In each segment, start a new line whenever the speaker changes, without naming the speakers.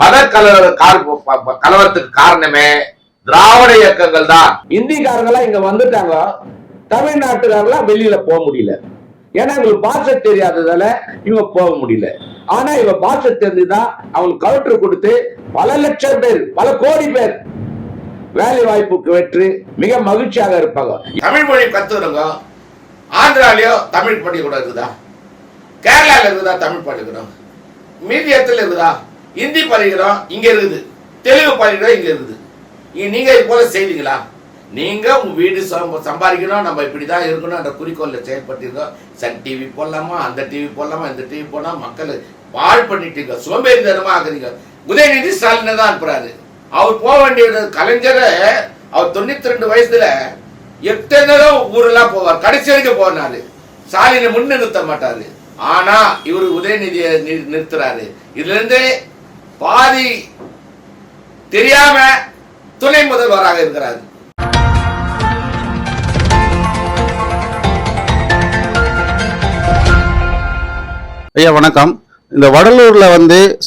மத கலவரத்துக்கு காரணமே திராவிட இயக்கங்கள் தான். இந்திக்காரங்களாம் இங்க வந்துட்டாங்க, தமிழ்நாட்டுக்காரங்களாம் வெளியில போக முடியல. ஏன்னா இவங்களுக்கு பாஷை தெரியாததால இவங்க போக முடியல. ஆனா இவங்க பாஷை தெரிஞ்சுதான் அவங்களுக்கு கலெக்டர் கொடுத்து பல லட்சம் பேர், பல கோடி பேர் வேலை வாய்ப்புக்கு வெற்றி மிக மகிழ்ச்சியாக இருப்பாங்க. தமிழ் மொழி கத்துறவங்க ஆந்திராலயோ தமிழ் பள்ளிக்கூடம் இருக்குதா, கேரளால இருக்குதா தமிழ் பள்ளிக்கூடம், மீதி இடத்துல இருக்குதா இந்தி பள்ளிக்கூடம் இங்க இருக்குது, தெலுங்கு பள்ளிக்கூடம் இங்க இருக்குது. நீங்க இது போல செய்தீங்களா? நீங்க உங்க வீடு சம்பாதிக்கணும், நம்ம இப்படிதான் இருக்கணும் என்ற குறிக்கோள்ல செயல்பட்டீங்க. சன் டிவி போடலாமா, அந்த டிவி போடலாமா, இந்த டிவி போனா மக்கள் பாழ் பண்ணிட்டீங்க, சோம்பேறித்தனமா ஆகுறீங்க. உதயநிதி ஸ்டாலின் தான் அனுப்புறாரு. அவர் போக வேண்டிய கலைஞரை அவர் 92 வயசுல எத்தனை ஊரெல்லாம் போவார், கடைசி வரைக்கும் போனாரு. ஸ்டாலினை முன்னிறுத்த மாட்டாரு. ஆனா இவரு உதயநிதியை நிறுத்துறாரு. இதுல இருந்து பாதி தெரியாம துணை முதல்வராக இருக்கிறார்.
ஐயா வணக்கம். இந்த வடலூர்ல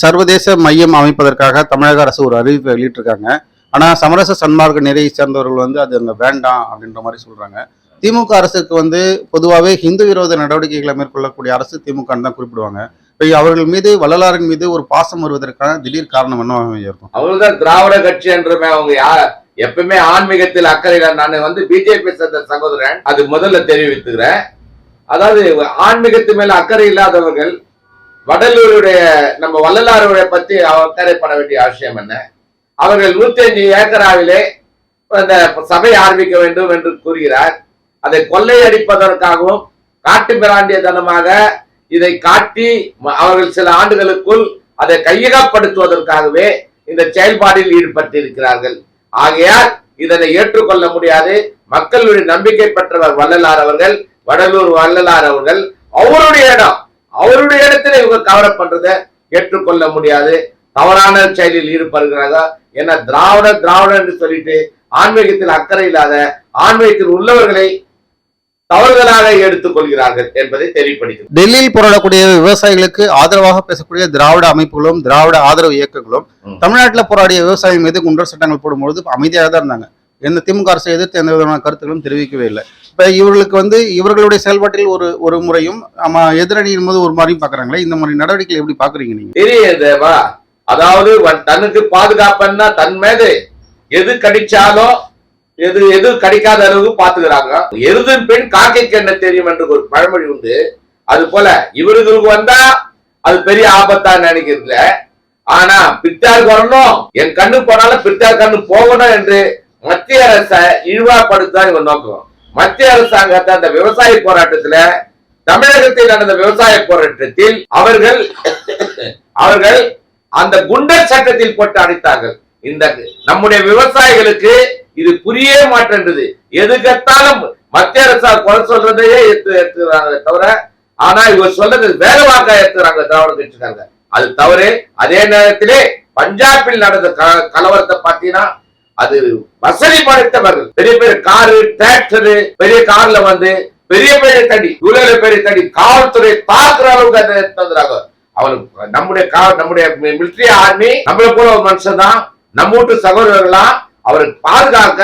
சர்வதேச மையம் அமைப்பதற்காக தமிழக அரசு ஒரு அறிவிப்பை வெளியிட்டிருக்காங்க. ஆனா சமரச சன்மார்க்க நெறியை சேர்ந்தவர்கள் அது அங்க வேண்டாம் அப்படின்ற மாதிரி சொல்றாங்க. திமுக அரசுக்கு பொதுவாகவே ஹிந்து விரோத நடவடிக்கைகளை மேற்கொள்ளக்கூடிய அரசு திமுக தான் குறிப்பிடுவாங்க. அவர்கள் மீது, வள்ளலாரின் மீது ஒரு பாசம் வருவதற்கான திடீர் காரணம் என்ன இருக்கும்?
அவங்கதான் திராவிட கட்சி என்றுமே அவங்க எப்பவுமே ஆன்மீகத்தில் அக்கறை. நான் பிஜேபி சேர்ந்த சகோதரன், அது முதல்ல தெரிவித்துக்கிறேன். அதாவது ஆன்மீகத்து மேல அக்கறை இல்லாதவர்கள் வடலூருடைய நம்ம வள்ளலாருடைய பத்தி அக்கறைப்பட வேண்டிய அவசியம் என்ன? அவர்கள் 105 ஏக்கராவிலே அந்த சபை ஆரம்பிக்க வேண்டும் என்று கூறுகிறார். அதை கொள்ளையடிப்பதற்காகவும் காட்டு மிராண்டியதனமாக இதை காட்டி அவர்கள் சில ஆண்டுகளுக்குள் அதை கையகப்படுத்துவதற்காகவே இந்த செயல்பாடில் ஈடுபட்டிருக்கிறார்கள். ஆகையால் இதனை ஏற்றுக்கொள்ள முடியாது. மக்களுடைய நம்பிக்கை பெற்றவர் வள்ளலார் அவர்கள், வடலூர் வள்ளலார் அவர்கள். அவருடைய இடம், அவருடைய இடத்துல இவங்க கவரம் பண்றதை ஏற்றுக்கொள்ள முடியாது. தவறான செயலில் ஈடுபடுகிறாங்க. ஏன்னா திராவிட என்று சொல்லிட்டு ஆன்மீகத்தில் அக்கறை இல்லாத, ஆன்மீகத்தில் உள்ளவர்களை தவறுதலாக எடுத்துக் கொள்கிறார்கள் என்பதை தெரியப்படுகிறது.
டெல்லியில் போராடக்கூடிய விவசாயிகளுக்கு ஆதரவாக பேசக்கூடிய திராவிட அமைப்புகளும் திராவிட ஆதரவு இயக்கங்களும் தமிழ்நாட்டில் போராடிய விவசாயிகள் மீது குண்டர் சட்டங்கள் போடும்பொழுது அமைதியாக தான் இருந்தாங்க. எந்த திமுக அரசை எதிர்த்து எந்த விதமான கருத்துக்களும் தெரிவிக்கவே இல்லை. இப்ப இவர்களுக்கு இவர்களுடைய செயல்பாட்டில் ஒரு முறையும் எதிரணியின் போது ஒரு மாதிரியும் பாக்குறாங்களே, இந்த மாதிரி நடவடிக்கைகள் எப்படி பாக்குறீங்க நீங்க?
தெரியுதேவா, அதாவது தனக்கு பாதுகாப்புன்னா தன் மீது எது கடிச்சாலும் எது கடிக்காத அளவுக்கு பாத்துக்கிறாங்க. எருதின் பெண் காக்கைக்கு என்ன தெரியும் என்று ஒரு பழமொழி உண்டு. அது போல இவர்களுக்கு வந்தா அது பெரிய ஆபத்தா நினைக்கிறதுல. ஆனா பித்தாருக்கு வரணும், என் கண்ணு போனாலும் பித்தார் கண்ணு போகணும் என்று மத்திய அரசை இழிவாப்படுத்தான் இவன் நோக்கம். மத்திய அரசாங்கத்தை அந்த விவசாய போராட்டத்துல, தமிழகத்தில் நடந்த விவசாய போராட்டத்தில் அவர்கள் அந்த குண்டர் சட்டத்தில் போட்டு அடைத்தார்கள். இந்த நம்முடைய விவசாயிகளுக்கு இது புரிய மாட்டேன்றது. எதுக்கத்தாலும் மத்திய அரசா குறை சொல்றதையே ஏற்றுறாங்க தவிர, ஆனா இவர் சொல்றது வேற வாக்கா ஏற்றுறாங்க திராவிட கட்சிக்காரங்க. அது தவறு. அதே நேரத்திலே பஞ்சாபில் நடந்த கலவரத்தை பார்த்தீங்கன்னா அது வசதி படைத்தவர்கள் பெரிய பெரிய காரு, டிராக்டரு, பெரிய கார்ல பெரிய பெரிய தடி, பெரிய தடி, காவல்துறை தாக்குற அளவுக்கு அதை எடுத்துறாங்க. அவளுக்கு நம்முடைய மிலிட்டரி ஆர்மி நம்மளை போல ஒரு மனுஷன் தான், நம்ம வீட்டு சகோதரர்களா அவருக்கு பாதுகாக்க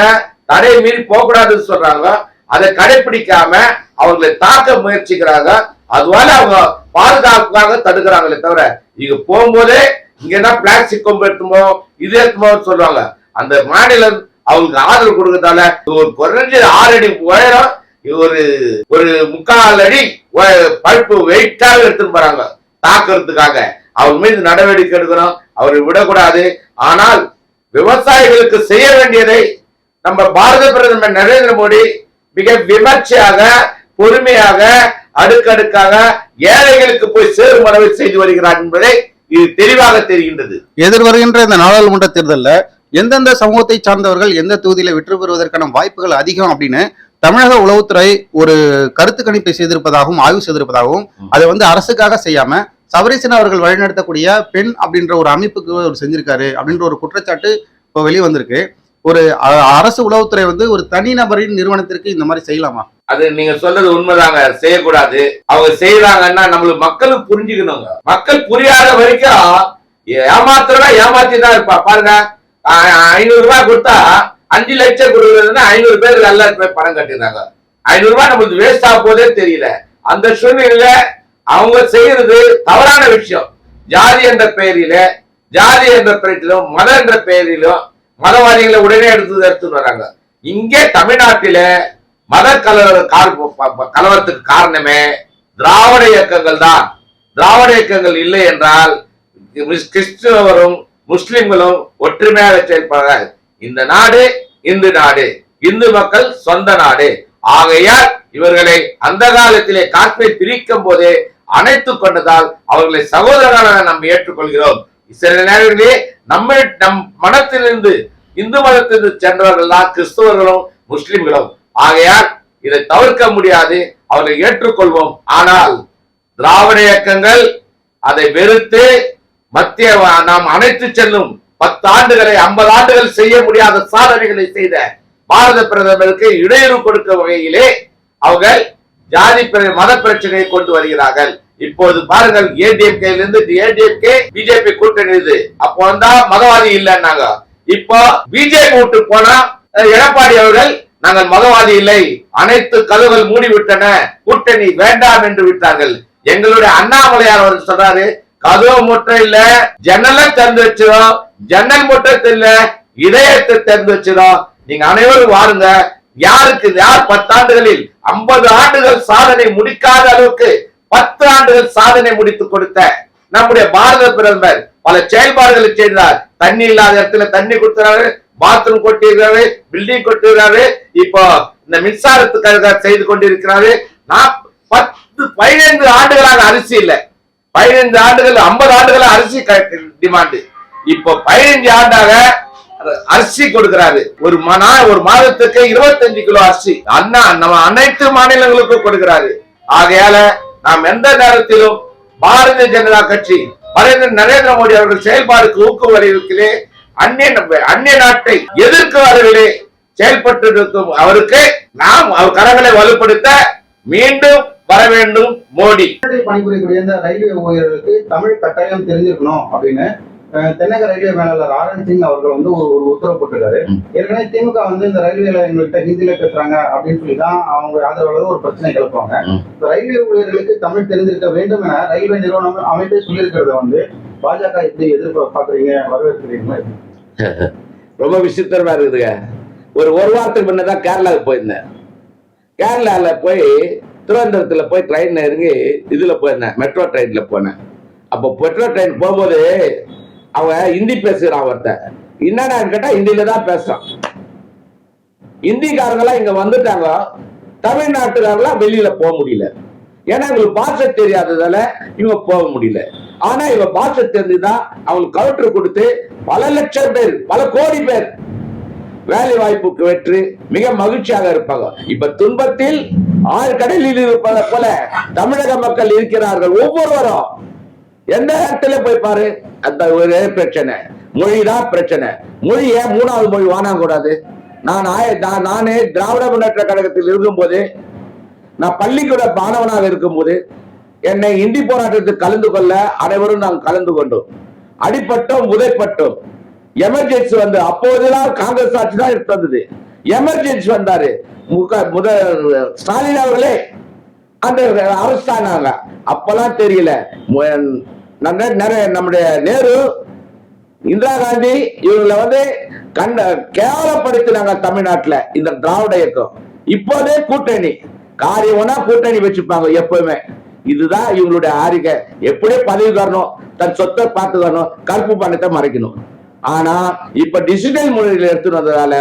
தடையை மீறி போகக்கூடாதுன்னு சொல்றாங்க. அதை கடைபிடிக்காம அவங்களை தாக்க முயற்சிக்கிறாங்க. அதுவால அவங்க பாதுகாப்புக்காக தடுக்கிறாங்களே தவிர, இங்க போகும்போதே இங்க என்ன பிளாஸ்டிக் கொம்பு எடுத்துமோ இது எடுத்துமோ சொல்றாங்க. அந்த மாநிலம் அவங்களுக்கு ஆதரவு கொடுக்கறதால ஒரு குறைஞ்ச 6 அடி உயரம், ஒரு 3/4 அடி பழுப்பு வெயிட்டாக எடுத்துட்டு போறாங்க தாக்குறதுக்காக. அவங்க மீது நடவடிக்கை எடுக்கணும், அவரை விடக்கூடாது. ஆனால் விவசாயிகளுக்கு செய்ய வேண்டியதை நம்ம பாரத பிரதமர் நரேந்திர மோடி மிக விமர்சையாக, பொறுமையாக, அடுக்கடுக்காக ஏழைகளுக்கு போய் சேரும் அளவை செய்து வருகிறார் என்பதை இது தெளிவாக தெரிகின்றது.
எதிர்வருகின்ற இந்த நாடாளுமன்ற தேர்தலில் எந்தெந்த சமூகத்தை சார்ந்தவர்கள் எந்த தொகுதியில வெற்றி பெறுவதற்கான வாய்ப்புகள் அதிகம் அப்படின்னு தமிழக உளவுத்துறை ஒரு கருத்து கணிப்பை செய்திருப்பதாகவும் ஆய்வு செய்திருப்பதாகவும், அதை அரசுக்காக செய்யாம சபரீசன் அவர்கள் வழிநடத்தக்கூடிய பெண் அப்படின்ற ஒரு அமைப்புக்கு ஒரு செஞ்சிருக்காரு அப்படின்ற ஒரு குற்றச்சாட்டு இப்போ வெளியே வந்திருக்கு. ஒரு அரசு உளவுத்துறை ஒரு தனிநபரின் நிறுவனத்திற்கு இந்த மாதிரி செய்யலாமா?
அது நீங்க சொல்றது உண்மைதாங்க, செய்யக்கூடாது. அவங்க செய்யறாங்கன்னா நம்மளுக்கு மக்களுக்கு புரிஞ்சுக்கணுங்க. மக்கள் புரியாத வரைக்கும் ஏமாத்துறா ஏமாத்தி தான் இருப்பா. பாருங்க, 500 ரூபாய் கொடுத்தா 5 லட்சம் கொடுக்குறதுன்னா 500 பேர் எல்லாரும் போய் பணம் கட்டிடுறாங்க. 500 ரூபாய் நம்மளுக்கு வேஸ்ட் ஆக போதே தெரியல. அந்த சூழ்நிலையில அவங்க செய்யறது தவறான விஷயம். ஜாதி என்ற பெயரில, ஜாதி என்ற பெயரிலும், மதம் என்ற பெயரிலும் மதவாதிகளை உடனே எடுத்து வராங்க. இங்கே தமிழ்நாட்டில மத கலவரத்துக்கு காரணமே திராவிட இயக்கங்கள் தான். திராவிட இயக்கங்கள் இல்லை என்றால் கிறிஸ்துவரும் முஸ்லிம்களும் ஒற்றுமையாக செயல்படுறாங்க. இந்த நாடு இந்து நாடு, இந்து மக்கள் சொந்த நாடு. ஆகையால் இவர்களை அந்த காலத்திலே காஷ்மீர் பிரிக்கும் போதே அணைத்துக் கொண்டதால் அவர்களை சகோதரராக நாம் ஏற்றுக்கொள்கிறோம். சில நேரங்களிலே நம் மனத்திலிருந்து, இந்து மதத்திலிருந்து சென்றவர்கள் தான் கிறிஸ்தவர்களும் முஸ்லிம்களும். ஆகையால் இதை தவிர்க்க முடியாது, அவர்களை ஏற்றுக்கொள்வோம். ஆனால் திராவிட இயக்கங்கள் அதை வெறுத்து மத்திய நாம் அனைத்து செல்லும் 10 ஆண்டுகளை 50 ஆண்டுகள் செய்ய முடியாத சாதனைகளை செய்த பாரத பிரதமருக்கு இடையூறு கொடுக்க வகையிலே அவர்கள் ஜாதி மத பிரச்சனையை கொண்டு வருகிறார்கள். இப்போது பாருங்கள், ஏடிஎம்கேலிருந்து ஏடிஎம்கே பிஜேபி கூட்டணி இது. அப்போ வந்தா மதவாதி இல்லைன்னாங்க. இப்போ பிஜேபி விட்டு போனா எடப்பாடி அவர்கள் நாங்கள் மதவாதி இல்லை, அனைத்து கதவுகள் மூடிவிட்டன, கூட்டணி வேண்டாம் என்று விட்டார்கள். எங்களுடைய அண்ணாமலையார் அவர் சொல்றாரு, கதவு முற்ற இல்ல, ஜன்னல திறந்து வச்சிடும், ஜன்னல் முற்ற இல்ல, இதயத்தை திறந்து வச்சிடும். நீங்க அனைவரும் வாருங்க. யாருக்கு யார் 10 ஆண்டுகளில் 50 ஆண்டுகள் சாதனை முடிக்காத அளவுக்கு 10 ஆண்டுகள் சாதனை முடித்து கொடுத்த நம்முடைய பாரத பிரதமர் பல செயல்பாடுகளை செய்தார். தண்ணி இல்லாத இடத்துல தண்ணி கொடுத்தாரு, பாத்ரூம் கொட்டிருக்காரு, பில்டிங் கொட்டிருக்காரு, இப்போ இந்த மின்சாரத்துக்காக செய்து கொண்டிருக்கிறாரு. 15 ஆண்டுகளாக அரிசி இல்ல, 15 ஆண்டுகள் 50 ஆண்டுகள அரிசி டிமாண்ட். இப்போ 15 ஆண்டாக அரிசி கொடுக்கிறாரு. ஒரு மாதத்துக்கு 25 கிலோ அரிசி நம்ம அனைத்து மாநிலங்களுக்கும் கொடுக்கிறாரு. ஆகையால நாம் எந்த நேரத்திலும் பாரதிய ஜனதா கட்சி நரேந்திர மோடி அவர்கள் செயல்பாடுக்கு ஊக்குவிக்கிறே, அந்நிய நாட்டை எதிர்க்கும் அளவிலே செயல்பட்டு இருக்கும் அவருக்கு நாம் அவர் கரங்களை வலுப்படுத்த மீண்டும் வர வேண்டும் மோடி.
பணிபுரியக்கூடிய இந்த ரயில்வே ஊழியர்களுக்கு தமிழ் கட்டாயம் தெரிஞ்சிருக்கணும் அப்படின்னு தென்னக ரயில்வே மேலாளர் ஆர்.என். சிங் அவர்கள் வந்து ஒரு உத்தரவு போட்டிருக்காரு. ஏற்கனவே திமுக வந்து இந்த ரயில்வேல எங்கள்கிட்ட ஹிந்தியில பேசுறாங்க அப்படின்னு சொல்லி தான் அவங்க ஆதரவாளர் ஒரு பிரச்சனை கிளப்புவாங்க. ரயில்வே ஊழியர்களுக்கு தமிழ் தெரிஞ்சிருக்க வேண்டும் என ரயில்வே நிறுவனம் அமைப்பே சொல்லியிருக்கிறத வந்து பாஜக எப்படி எதிர்பார்க்கறீங்க, வரவேற்கிறீங்களா?
ரொம்ப விசித்திரமா இருக்குதுங்க. ஒரு வாரத்துக்கு முன்னதான் கேரளாவுக்கு போயிருந்தேன். கேரளால போய் திருவனந்தபுரத்துல போய் ட்ரெயின்ல இறங்கி இதுல போயிருந்தேன், மெட்ரோ ட்ரெயின்ல போனேன். அப்போ மெட்ரோ ட்ரெயின் போகும்போது அவன் ஹிந்தி பேசுறான். ஒருத்தன் என்னடா கேட்டா ஹிந்தியில தான் பேசுறான். ஹிந்திக்காரங்களாம் இங்க வந்துட்டாங்க, தமிழ்நாட்டுக்காரங்களாம் வெளியில போக முடியல. ஏன்னா இவங்களுக்கு பாஷை தெரியாததால இவங்க போக முடியல. ஆனா இவங்க பாஷை தெரிஞ்சுதான் அவங்களுக்கு கவுண்டர் கொடுத்து பல லட்சம் பேர், பல கோடி பேர் வேலை வாய்ப்புக்கு வெற்றி மிக மகிழ்ச்சியாக இருப்பாங்க. இப்ப துன்பத்தில் ஆழ்கடலில் இருப்பதை போல தமிழக மக்கள் இருக்கிறார்கள். ஒவ்வொருவரும் எந்த இடத்துல போய் பாரு, அந்த ஒரே பிரச்சனை, மொழிதான் பிரச்சனை. மொழிய 3வது மொழி வாங்கக்கூடாது. நானே திராவிட முன்னேற்ற கழகத்தில் இருக்கும்போது, நான் பள்ளிக்கூட மாணவனாக இருக்கும்போது என்னை இந்தி போராட்டத்தில் கலந்து கொள்ள அனைவரும் நாங்கள் கலந்து கொண்டோம். அடிப்பட்டோம், உதைப்பட்டோம். எமர்ஜென்சி வந்து அப்போதெல்லாம் காங்கிரஸ் ஆட்சி தான் இருந்தது. எமர்ஜென்சி வந்தாரு ஸ்டாலின் அவர்களே, அந்த அரசாங்க அப்பெல்லாம் தெரியல. நம்முடைய நேரு, இந்திரா காந்தி இவங்களை வந்து கேவலப்படுத்தினாங்க தமிழ்நாட்டுல இந்த திராவிட இயக்கம். இப்போதே கூட்டணி காரியம்னா கூட்டணி வச்சுப்பாங்க எப்பவுமே. இதுதான் இவங்களுடைய ஆரிகை. எப்படியே பதவி தரணும், தன் சொத்தை பார்த்து தரணும், கருப்பு பணத்தை மறைக்கணும். ஆனா இப்ப டிஜிட்டல் முறையில் எடுத்துட்டு வந்ததால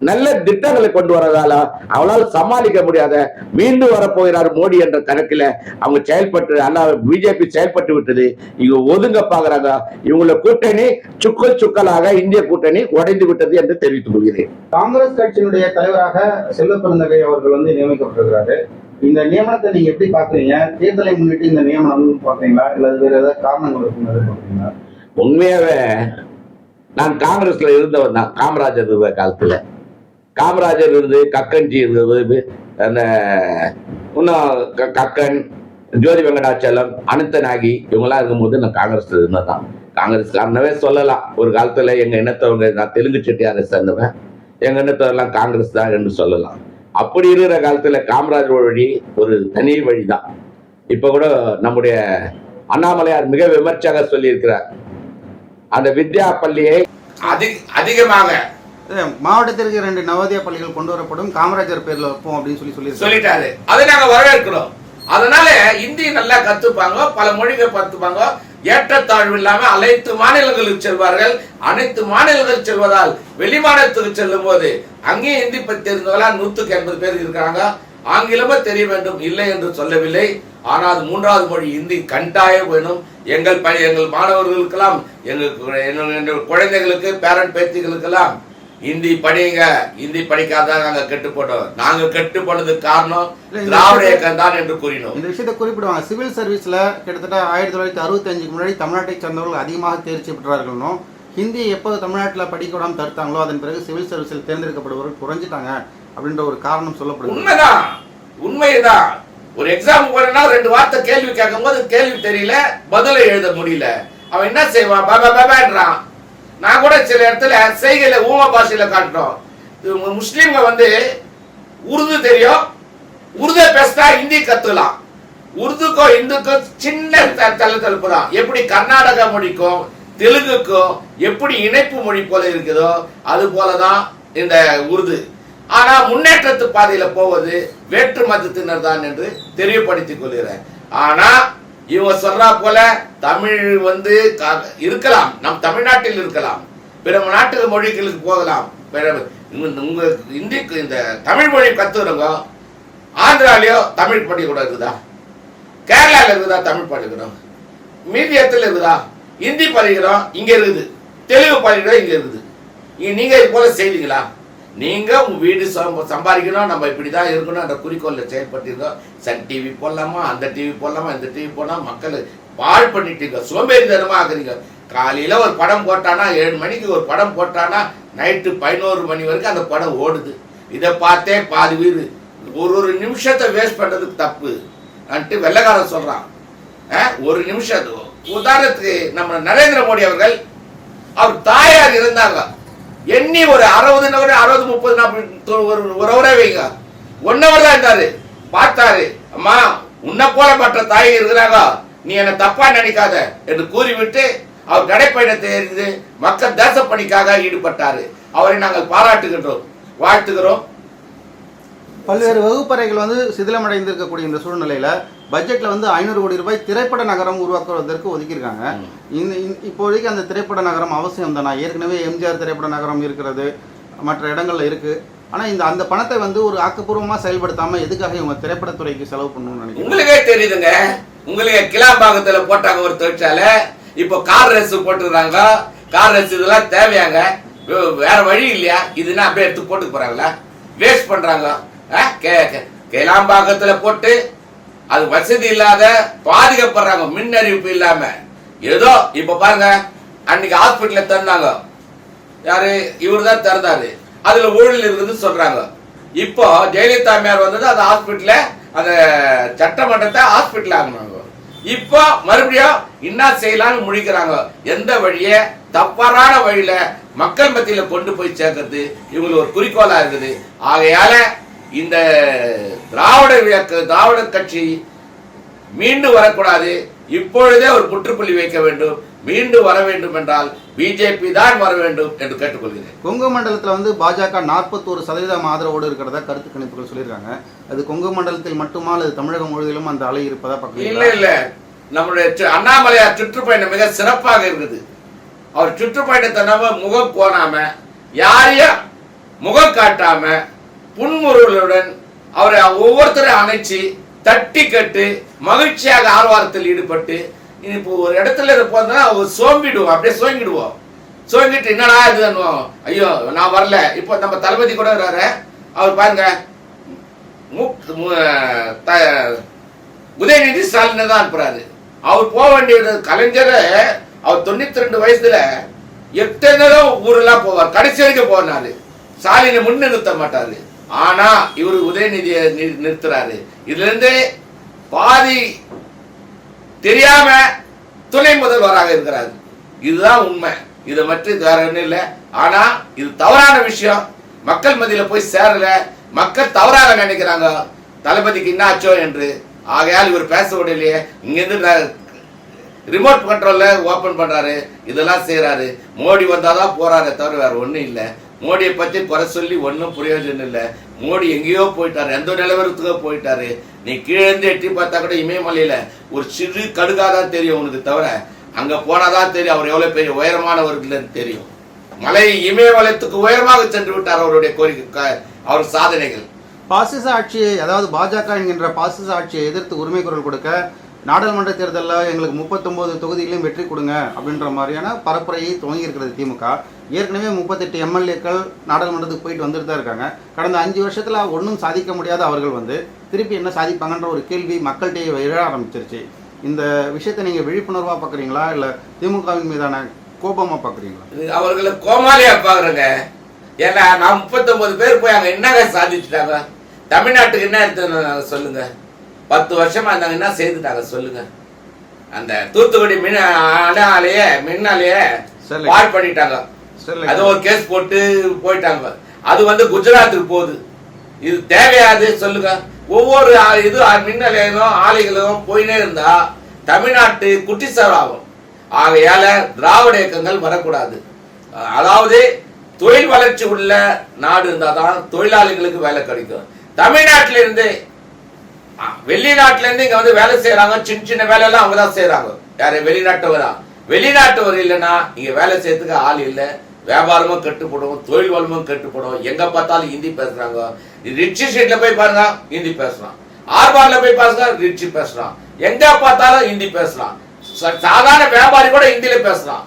நல்ல திட்டங்களை கொண்டு வரதால அவளால் சமாளிக்க முடியாத மீண்டும் வரப்போகிறார் மோடி என்ற கணக்கில அவங்க செயல்பட்டு பிஜேபி செயல்பட்டு விட்டது. இவங்க ஒதுங்க பாக்குறாங்க. இவங்கள கூட்டணி சுக்கலாக இந்திய கூட்டணி உடைந்து விட்டது என்று தெரிவித்துக் கொள்கிறேன்.
காங்கிரஸ் கட்சியினுடைய தலைவராக செல்வ பெருந்தகை அவர்கள் வந்து நியமிக்கப்பட்டிருக்கிறாரு. இந்த நியமனத்தை நீங்க எப்படி பாக்குறீங்க? தேர்தலை முன்னிட்டு இந்த நியமனம் பாக்குறீங்களா, இல்ல வேற ஏதாவது காரணங்கள் இருக்குன்னு?
உண்மையாவே நான் காங்கிரஸ்ல இருந்தவன் தான். காமராஜர் இருந்த காலத்துல காமராஜர் இருந்து, கக்கன்ஜி இருந்தது, அந்த இன்னும் கக்கன், ஜோதி வெங்கடாச்சலம், அனந்தநாயகி இவங்கெல்லாம் இருக்கும்போது நான் காங்கிரஸ் இருந்ததான். காங்கிரஸ் காரணவே சொல்லலாம். ஒரு காலத்துல எங்க இனத்தவங்க, நான் தெலுங்கு செட்டியாரை சேர்ந்தவன், எங்க இனத்தவரெல்லாம் காங்கிரஸ் தான் என்று சொல்லலாம். அப்படி இருக்கிற காலத்துல காமராஜர் வழி ஒரு தனி வழிதான். இப்ப கூட நம்முடைய அண்ணாமலையார் மிக விமர்சையாக சொல்லி இருக்கிறார், அந்த வித்யா பள்ளியை அதிகமாக
மாவட்டத்திற்கு 2 நவோதயா பள்ளிகள் கொண்டு வரப்படும், காமராஜர் பேர்ல வைப்போம் அப்படின்னு
சொல்லிட்டாரு. அதை நாங்க வரவேற்கிறோம். அதனால இந்தி நல்லா கத்துப்பாங்க, பல மொழிகள் கத்துப்பாங்க, ஏற்றத்தாழ்வு இல்லாம அனைத்து மாநிலங்களுக்கு செல்வார்கள். அனைத்து மாநிலங்களுக்கு செல்வதால் வெளி மாநிலத்துக்கு செல்லும் போது அங்கேயும் இந்தி பற்றி தெரிந்தவர்களா 180 பேர் இருக்கிறாங்க. ஆங்கிலமும் தெரிய வேண்டும், இல்லை என்று சொல்லவில்லை. ஆனால் 3வது மொழி இந்தி கட்டாயம் வேணும். எங்கள் மாணவர்களுக்கெல்லாம், எங்கள் குழந்தைகளுக்கு, பேரண்ட் பேத்திகளுக்கெல்லாம் இந்தி படிங்க, இந்தி படிக்காதான் நாங்க கெட்டு போட்டோம். நாங்க கெட்டு போனதுக்கு காரணம் திராவிட இயக்கம் தான் என்று கூறினோம்.
இந்த விஷயத்தை குறிப்பிடுவாங்க. சிவில் சர்வீஸ்ல கிட்டத்தட்ட 1965 முன்னாடி தமிழ்நாட்டை சேர்ந்தவர்கள் அதிகமாக தேர்ச்சி பெற்றார்களும், ஹிந்தி எப்போது தமிழ்நாட்டில் படிக்க விடாமல் தடுத்தாங்களோ அதன் பிறகு சிவில் சர்வீஸில் தேர்ந்தெடுக்கப்படுபவர்கள் குறைஞ்சிட்டாங்க அப்படின்ற ஒரு காரணம் சொல்லப்படுது.
உண்மைதான், உண்மைதான். ஒரு எக்ஸாம் போனா 2 வார்த்தை கேள்வி கேட்கும் போது கேள்வி தெரியல, பதில எழுத முடியல, அவன் என்ன செய்வான்? பாபான்றான். நான் கூட சில இடத்துல செய்கையில ஊம பாஷையில காட்டுறோம். முஸ்லீம்க உருது தெரியும், உருது பேசினா ஹிந்தி கத்துக்கலாம். உருதுக்கும் இந்துக்கும் சின்ன தளத்தளப்பு தான். எப்படி கர்நாடக மொழிக்கும் தெலுங்குக்கும் எப்படி இணைப்பு மொழி போல இருக்குதோ அது போலதான் இந்த உருது. ஆனா முன்னேற்றத்து பாதையில போவது வேற்று மதத்தினர் தான் என்று தெரியப்படுத்திக் கொள்கிறேன். ஆனா இவங்க சொல்றா போல தமிழ் இருக்கலாம், நம் தமிழ்நாட்டில் இருக்கலாம், பிற நாட்டு மொழிகளுக்கு போகலாம். உங்க இந்திக்கு இந்த தமிழ் மொழி கத்துறவங்க ஆந்திராலயோ தமிழ் பள்ளிக்கூடம் இருக்குதா? கேரளால இருக்குதா தமிழ் பள்ளிக்கூடம்? மீதியத்தில் இருக்குதா? இந்தி பள்ளிக்கூடம் இங்க இருக்குது, தெலுங்கு பள்ளிக்கூடம் இங்க இருக்குது. நீங்க இது போல செய்வீங்களா? நீங்க உங்க வீடு சம்பாதிக்கணும், நம்ம இப்படிதான் இருக்கணும் அந்த குறிக்கோள்ல செயல்பட்டிருக்கோம். சன் டிவி போடலாமா, அந்த டிவி போடலாமா, இந்த டிவி போனா மக்கள் பாழ் பண்ணிட்டு சோம்பேறித்தனமா ஆகுறீங்க. காலையில ஒரு படம் போட்டானா 7 மணிக்கு ஒரு படம் போட்டானா நைட்டு 11 மணி வரைக்கும் அந்த படம் ஓடுது. இதை பார்த்தே பாதி வீடு ஒரு நிமிஷத்தை வேஸ்ட் பண்றதுக்கு தப்பு அன்ட்டு வெள்ளக்காரன் சொல்றான். ஒரு நிமிஷம் உதாரணத்துக்கு நம்ம நரேந்திர மோடி அவர்கள், அவர் தாயார் இருந்தாங்க, எண்ணி ஒரு 60 30 40 ஒரு வைங்க 1 hour தான் இருந்தாரு. பார்த்தாரு, அம்மா உன்னை போல மற்ற தாய் இருக்கிறாங்க, நீ என்ன தப்பா நினைக்காத என்று கூறிவிட்டு அவர் நடைப்பயணத்தை எறிந்து மக்கள் தேசப்பணிக்காக ஈடுபட்டாரு. அவரை நாங்கள் பாராட்டுகின்றோம், வாழ்த்துகிறோம்.
பல்வேறு வகுப்பறைகள் சிதிலமடைந்து இருக்கக்கூடிய இந்த சூழ்நிலையில பட்ஜெட்ல 500 கோடி ரூபாய் திரைப்பட நகரம் உருவாக்குவதற்கு ஒதுக்கியிருக்காங்க. இப்போதைக்கு அந்த திரைப்பட நகரம் அவசியம் தானா? ஏற்கனவே எம்ஜிஆர் திரைப்பட நகரம் இருக்கிறது, மற்ற இடங்கள்ல இருக்கு. ஆனா அந்த பணத்தை ஒரு ஆக்கப்பூர்வமா செயல்படுத்தாம எதுக்காக இவங்க திரைப்படத்துறைக்கு செலவு பண்ணணும்னு நினைக்கிறேன்.
உங்களுக்கே தெரியுதுங்க, உங்களுக்கு கிளாம்பாக்கத்துல போட்டாங்க ஒரு தொழிற்சாலை, இப்போ கார் ரேஸ் போட்டுக்கிறாங்க. கார் ரேஸ் இதெல்லாம் தேவையாங்க? வேற வழி இல்லையா? இதுனா அப்படியே எடுத்து போட்டு போறாங்களா? வேஸ்ட் பண்றாங்க. கிளாம்பாக்கத்துல போட்டு அது வசதி இல்லாத பாதிக்கப்படுறாங்க, மின் அறிவிப்பு இல்லாம. ஏதோ இப்ப பாருங்க, அன்னைக்கு ஹாஸ்பிட்டல திறந்தாங்க, யாரு? இவரு தான் திறந்தாரு. அதுல ஊழல் இருக்குதுன்னு சொல்றாங்க. இப்போ ஜெயலலிதா அம்மையார் வந்தது, அந்த ஹாஸ்பிட்டல அந்த சட்டமன்றத்தை ஹாஸ்பிட்டல் ஆகணும். இப்போ மறுபடியும் என்ன செய்யலாம்னு முடிக்கிறாங்க. எந்த வழிய தவறான வழியில மக்கள் மத்தியில கொண்டு போய் சேர்க்கிறது இவங்களுக்கு ஒரு குறிக்கோளா இருக்குது. ஆகையால இந்த திராவிட கட்சி மீண்டும் வரக்கூடாது. இப்பொழுதே ஒரு முற்றுப்புள்ளி வைக்க வேண்டும். மீண்டும் வர வேண்டும் என்றால் பிஜேபி தான் வர வேண்டும் என்று கேட்டுக்கொள்கிறேன்.
கொங்கு மண்டலத்துல பாஜக 41% ஆதரவோடு இருக்கிறதா கருத்து கணிப்புகள் சொல்லியிருக்காங்க. அது கொங்கு மண்டலத்தில் மட்டுமா அல்லது தமிழகம் முழுவதிலும் அந்த அலை இருப்பதா பக்கம்?
இல்ல, நம்முடைய அண்ணாமலையார் சுற்றுப்பயணம் மிக சிறப்பாக இருக்குது. அவர் சுற்றுப்பயணத்தை நம்ம முகம் கோணாம, யாரையும் முகம் காட்டாம, புன்முறுவலுடன் அவரை ஒவ்வொருத்தரையும் அணைச்சி தட்டி கட்டு மகிழ்ச்சியாக ஆர்வாரத்தில் ஈடுபட்டு, இப்போ ஒரு இடத்துல போனா சோம்பிடுவோம், அப்படியே சோங்கிடுவோம். சோங்கிட்டு என்னடா இது, ஐயோ நான் வரல. இப்போ நம்ம தளபதி கூட வர்றாரு, அவர் பாருங்க உதயநிதி ஸ்டாலின் தான் அனுப்புறாரு. அவர் போக வேண்டியது கலைஞரை, அவர் 92 வயசுல எத்தனை ஊரெல்லாம் போவார், கடைசி வரைக்கும் போனாரு. ஸ்டாலினை முன்னிறுத்த மாட்டாரு. ஆனா இவரு உதயநிதியை நிறுத்துறாரு. இதுல இருந்து பாதி தெரியாம துணை முதல்வராக இருக்கிறார். இதுதான் உண்மை. இதை மட்டும் வேற ஒன்றும் இல்லை. ஆனா இது தவறான விஷயம். மக்கள் மத்தியில போய் சேரல. மக்கள் தவறாக நினைக்கிறாங்க தளபதிக்கு என்ன ஆச்சோ என்று. ஆகையால் இவர் பேச விடலையே. இங்கிருந்து ரிமோட் கண்ட்ரோல்ல ஓபன் பண்றாரு, இதெல்லாம் செய்யறாரு. மோடி வந்தாதான் போறாரு தவிர வேற ஒண்ணும் இல்லை. மோடியை பத்தி குறை சொல்லி ஒன்றும் பிரயோஜனம் இல்லை. மோடி எங்கேயோ போயிட்டாரு, எந்த நிலவரத்துக்கோ போயிட்டாரு. நீ கீழே இருந்து எட்டி பார்த்தா கூட இமயமலையில ஒரு சிறு கடுகாதான் தெரியும் உனக்கு, தவிர அங்க போனாதான் தெரியும் அவர் எவ்வளவு பெரிய உயரமானவர்கள் தெரியும். மலை இமயமலையத்துக்கு உயரமாக சென்று விட்டார் அவருடைய கோரிக்கை, அவர் சாதனைகள்.
பாசிச ஆட்சியை, அதாவது பாஜக என்கின்ற பாசிச ஆட்சியை எதிர்த்து உரிமை குரல் கொடுக்க நாடாளுமன்ற தேர்தலில் எங்களுக்கு 39 தொகுதியிலையும் வெற்றி கொடுங்க அப்படின்ற மாதிரியான பரப்புரையை துவங்கி இருக்கிறது திமுக. ஏற்கனவே 38 எம்எல்ஏக்கள் நாடாளுமன்றத்துக்கு போயிட்டு வந்துட்டு தான் இருக்காங்க. கடந்த 5 வருஷத்துல ஒன்றும் சாதிக்க முடியாத அவர்கள் வந்து திருப்பி என்ன சாதிப்பாங்கன்ற ஒரு கேள்வி மக்கள்கிட்டயே எழ ஆரம்பிச்சிருச்சு. இந்த விஷயத்தை நீங்க விழிப்புணர்வா பாக்குறீங்களா, இல்ல திமுகவின் மீதான கோபமா பாக்குறீங்களா?
அவர்களை கோமாளியா பாக்குறேங்க. ஏன்னா நான் 39 பேர் போய் அங்க என்னங்க சாதிச்சுட்டாங்க? தமிழ்நாட்டுக்கு என்ன எடுத்து சொல்லுங்க. 10 வருஷமா இருந்தாங்க, என்ன செய்துட்டாங்க சொல்லுங்க. அந்த தூத்துக்குடி மின்னாலேயே பால் பண்ணிட்டாங்க. அது ஒரு கேஸ் போட்டு போயிட்டாங்க. அது வந்து குஜராத்துக்கு போகுது. இது தேவையாது சொல்லுங்க. ஒவ்வொரு இது மின்னலையும் ஆலைகளும் போயினே இருந்தா தமிழ்நாட்டு குட்டிச்சவர் ஆகும். ஆகையால திராவிட இயக்கங்கள் வரக்கூடாது. அதாவது தொழில் வளர்ச்சி உள்ள நாடு இருந்தாதான் தொழிலாளிகளுக்கு வேலை கிடைக்கும். தமிழ்நாட்டில இருந்து வெளிநாட்டுல இருந்து இங்க வந்து வேலை செய்யறாங்க. சின்ன சின்ன வேலை எல்லாம் அவங்கதான் செய்யறாங்க. யாரு? வெளிநாட்டவரா? வெளிநாட்டவர் இல்லைன்னா இங்க வேலை செய்யறதுக்கு ஆள் இல்லை. வியாபாரமும் கட்டுப்படும், தொழில் வளமும் கட்டுப்படும். எங்க பார்த்தாலும் ஹிந்தி பேசுறாங்க. ரிச்சி ஸ்ட்ரீட்ல போய் பாருங்க ஹிந்தி பேசுறான். ஆர்பார்ல போய் பாருங்க ரிச்சி பேசுறான். எங்க பார்த்தாலும் ஹிந்தி பேசுறான். சாதாரண வியாபாரி கூட ஹிந்தியில பேசுறான்.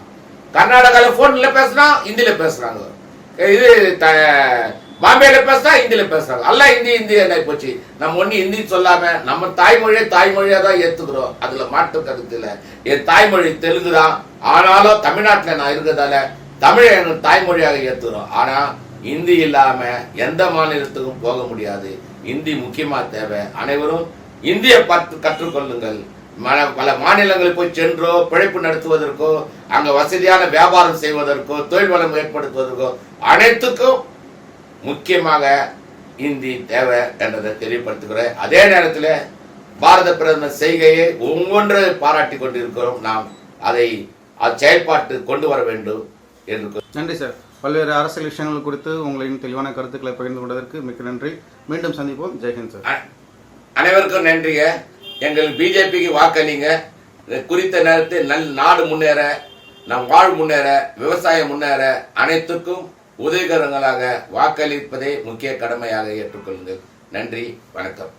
கர்நாடகால போன்ல பேசுறான், ஹிந்தியில பேசுறாங்க. இது பாம்பேல பேசுறா, ஹிந்தியில பேசுறாங்க. எல்லாம் ஹிந்தி ஹிந்தி என்ன போச்சு. நம்ம ஒண்ணு ஹிந்தி சொல்லாம நம்ம தாய்மொழியா தான் ஏத்துக்கிறோம். அதுல மாற்று கருத்து இல்ல. என் தாய்மொழி தெலுங்கு தான். ஆனாலும் தமிழ்நாட்டுல நான் இருக்கிறதால தமிழை எனக்கு தாய்மொழியாக ஏத்துக்கிறோம். ஆனா ஹிந்தி இல்லாம எந்த மாநிலத்துக்கும் போக முடியாது. ஹிந்தி முக்கியமா தேவை. அனைவரும் இந்தியை பார்த்து கற்றுக்கொள்ளுங்கள். பல மாநிலங்களுக்கு போய் சென்றோ பிழைப்பு நடத்துவதற்கோ, அங்க வசதியான வியாபாரம் செய்வதற்கோ, தொழில் வளம் ஏற்படுத்துவதற்கோ அனைத்துக்கும் முக்கியமாக இந்தி தேவை என்றதை தெரியப்படுத்துகிறேன். அதே நேரத்தில் பாரத பிரதமர் செய்கையை ஒவ்வொன்று பாராட்டி கொண்டிருக்கிறோம். நாம் அதை செயல்பாட்டு கொண்டு வர வேண்டும் என்று.
நன்றி சார். பல்வேறு அரசியல் விஷயங்கள் குறித்து உங்களின் தெளிவான கருத்துக்களை பகிர்ந்து கொண்டதற்கு மிக்க நன்றி. மீண்டும் சந்திப்போம். ஜெய்ஹிந்த் சார்.
அனைவருக்கும் நன்றிங்க. எங்கள் பிஜேபிக்கு வாக்களிங்க. குறித்த நேரத்தில் நாடு முன்னேற, நம் வாழ் முன்னேற, விவசாயம் முன்னேற அனைத்துக்கும் உதவிகரங்களாக வாக்களிப்பதே முக்கிய கடமையாக ஏற்றுக்கொள்ளுங்கள். நன்றி, வணக்கம்.